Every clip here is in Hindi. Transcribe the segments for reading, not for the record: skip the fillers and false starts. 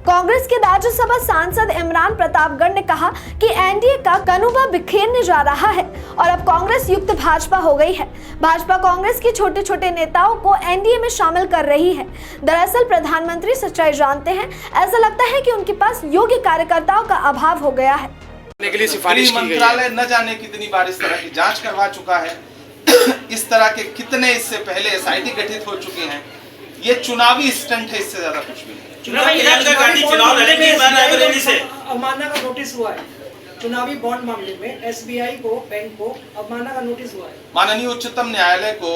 कांग्रेस के राज्यसभा सांसद इमरान प्रतापगढ़ ने कहा कि एनडीए का कनुबा बिखेरने जा रहा है और अब कांग्रेस युक्त भाजपा हो गई है। भाजपा कांग्रेस के छोटे छोटे नेताओं को एनडीए में शामिल कर रही है। दरअसल प्रधानमंत्री सच्चाई जानते हैं, ऐसा लगता है कि उनके पास योग्य कार्यकर्ताओं का अभाव हो गया है। के लिए सिफारिश की गई है। मंत्रालय न जाने कितनी बार इस तरह की जांच करवा चुका है। इस तरह के कितने इससे पहले एसआईटी गठित हो चुके हैं। ये चुनावी स्टंट है, इससे ज्यादा कुछ भी नहीं। चुनाव लड़ेंगे इस बार रायबरेली से। अवमानना का नोटिस हुआ है चुनावी बॉन्ड मामले में, एसबीआई को, बैंक को अवमानना का नोटिस हुआ है। माननीय उच्चतम न्यायालय को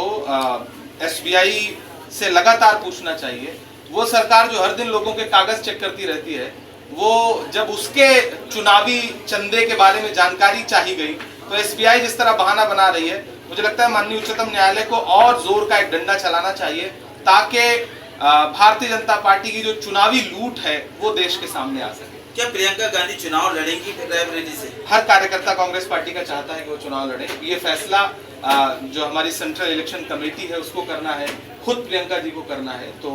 एसबीआई से लगातार पूछना चाहिए। वो सरकार जो हर दिन लोगों के कागज चेक करती रहती है, वो जब उसके चुनावी चंदे के बारे में जानकारी चाहिए गई तो एसबीआई जिस तरह बहाना बना रही है, मुझे लगता है माननीय उच्चतम न्यायालय को और जोर का एक डंडा चलाना चाहिए ताकि भारतीय जनता पार्टी की जो चुनावी लूट है वो देश के सामने आ सके। क्या प्रियंका गांधी चुनाव लड़ेंगी रायबरेली से? हर कार्यकर्ता कांग्रेस पार्टी का चाहता है कि वो चुनाव लड़े। ये फैसला जो हमारी सेंट्रल इलेक्शन कमेटी है उसको करना है, खुद प्रियंका जी को करना है। तो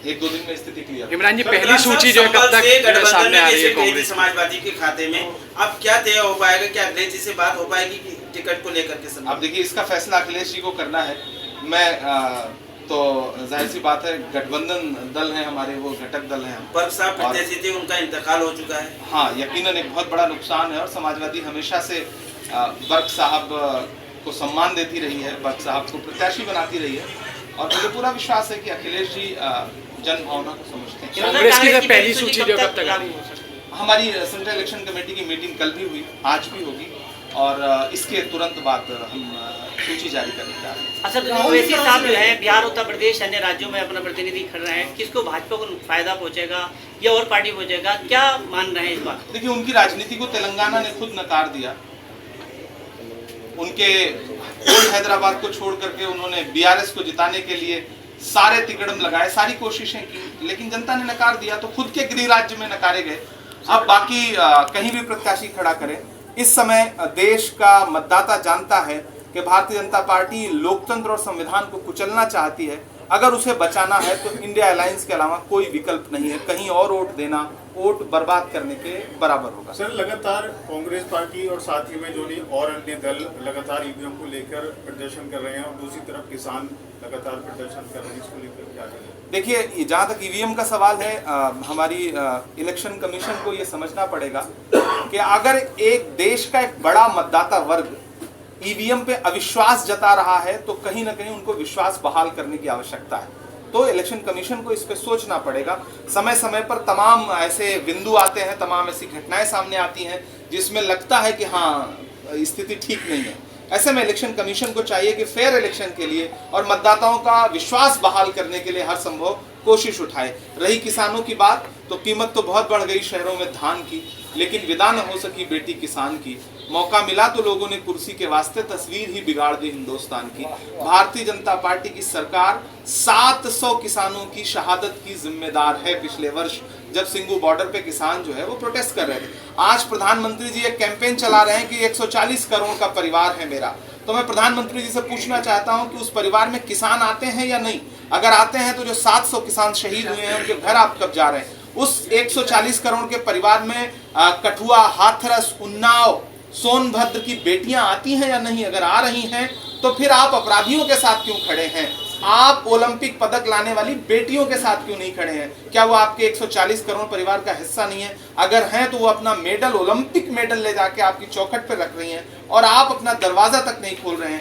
एक दो दिन में स्थिति क्लियर। इमरान जी, पहली सूची जो है कब तक सामने आ रही है कांग्रेस समाजवादी के खाते में? अब क्या तय हो पाएगा? क्या अखिलेश जी से बात हो पाएगी कि टिकट को लेकर के? अब देखिए, इसका फैसला अखिलेश जी को करना है। मैं तो जाहिर सी बात है, गठबंधन दल है हमारे, वो घटक दल है। पर्व साहब प्रत्याशी थे, उनका इंतकाल हो चुका है। हाँ, यकीनन एक बहुत बड़ा नुकसान है और समाजवादी हमेशा से बर्क साहब को सम्मान देती रही है, बर्क साहब को प्रत्याशी बनाती रही है और मुझे पूरा विश्वास है कि अखिलेश जी जन भावना को समझते हैं। कांग्रेस की पहली सूची जो कब तक आ रही है? हमारी सेंट्रल इलेक्शन कमेटी की मीटिंग कल भी हुई, आज भी होगी और इसके तुरंत बाद हम सूची जारी करने जा रहे हैं। अच्छा, ओवैसी साहब जो है बिहार, उत्तर प्रदेश, अन्य राज्यों में अपना प्रतिनिधि खड़ रहे हैं, किसको भाजपा को फायदा पहुंचेगा या और पार्टी पहुंचेगा, क्या मान रहे हैं इस बात? देखिए, उनकी राजनीति को तेलंगाना ने खुद नकार दिया। उनके हैदराबाद को छोड़ करके उन्होंने बीआरएस को जिताने के लिए सारे तिकड़म लगाए, सारी कोशिशें की, लेकिन जनता ने नकार दिया। तो खुद के गृह राज्य में नकारे गए। अब बाकी कहीं भी प्रत्याशी खड़ा करें। इस समय देश का मतदाता जानता है कि भारतीय जनता पार्टी लोकतंत्र और संविधान को कुचलना चाहती है। अगर उसे बचाना है तो इंडिया अलायंस के अलावा कोई विकल्प नहीं है। कहीं और वोट देना वोट बर्बाद करने के बराबर होगा। सर, लगातार कांग्रेस पार्टी और साथ ही में जो नहीं और अन्य दल लगातार ईवीएम को लेकर प्रदर्शन कर रहे हैं और दूसरी तरफ किसान लगातार प्रदर्शन कर रहे हैं, इसको लेकर क्या करें? देखिए, जहाँ तक ईवीएम का सवाल है, हमारी इलेक्शन कमीशन को ये समझना पड़ेगा कि अगर एक देश का एक बड़ा मतदाता वर्ग ईवीएम पे अविश्वास जता रहा है तो कहीं ना कहीं उनको विश्वास बहाल करने की आवश्यकता है। तो इलेक्शन कमीशन को इस पे सोचना पड़ेगा। समय समय पर तमाम ऐसे बिंदु आते हैं, तमाम ऐसी घटनाएं सामने आती हैं जिसमें लगता है कि हाँ, स्थिति ठीक नहीं है। ऐसे में इलेक्शन कमीशन को चाहिए कि फेयर इलेक्शन के लिए और मतदाताओं का विश्वास बहाल करने के लिए हर संभव कोशिश उठाए। रही किसानों की बात, तो कीमत तो बहुत बढ़ गई शहरों में धान की, लेकिन विदा न हो सकी बेटी किसान की। मौका मिला तो लोगों ने कुर्सी के वास्ते तस्वीर ही बिगाड़ दी हिंदुस्तान की। भारतीय जनता पार्टी की सरकार 700 किसानों की शहादत की जिम्मेदार है। पिछले वर्ष जब सिंगू बॉर्डर पे किसान जो है वो प्रोटेस्ट कर रहे थे, आज प्रधानमंत्री जी एक कैंपेन चला रहे हैं कि 140 करोड़ का परिवार है मेरा। तो मैं प्रधानमंत्री जी से पूछना चाहता हूं कि उस परिवार में किसान आते हैं या नहीं? अगर आते हैं तो जो 700 किसान शहीद हुए हैं उनके घर आप कब जा रहे हैं? उस 140 करोड़ के परिवार में कठुआ, हाथरस, उन्नाव, सोनभद्र की बेटियां आती हैं या नहीं? अगर आ रही हैं तो फिर आप अपराधियों के साथ क्यों खड़े हैं? आप ओलंपिक पदक लाने वाली बेटियों के साथ क्यों नहीं खड़े हैं? क्या वो आपके 140 करोड़ परिवार का हिस्सा नहीं है? अगर हैं तो वो अपना मेडल, ओलंपिक मेडल ले जाके आपकी चौखट पर रख रही हैं और आप अपना दरवाजा तक नहीं खोल रहे हैं।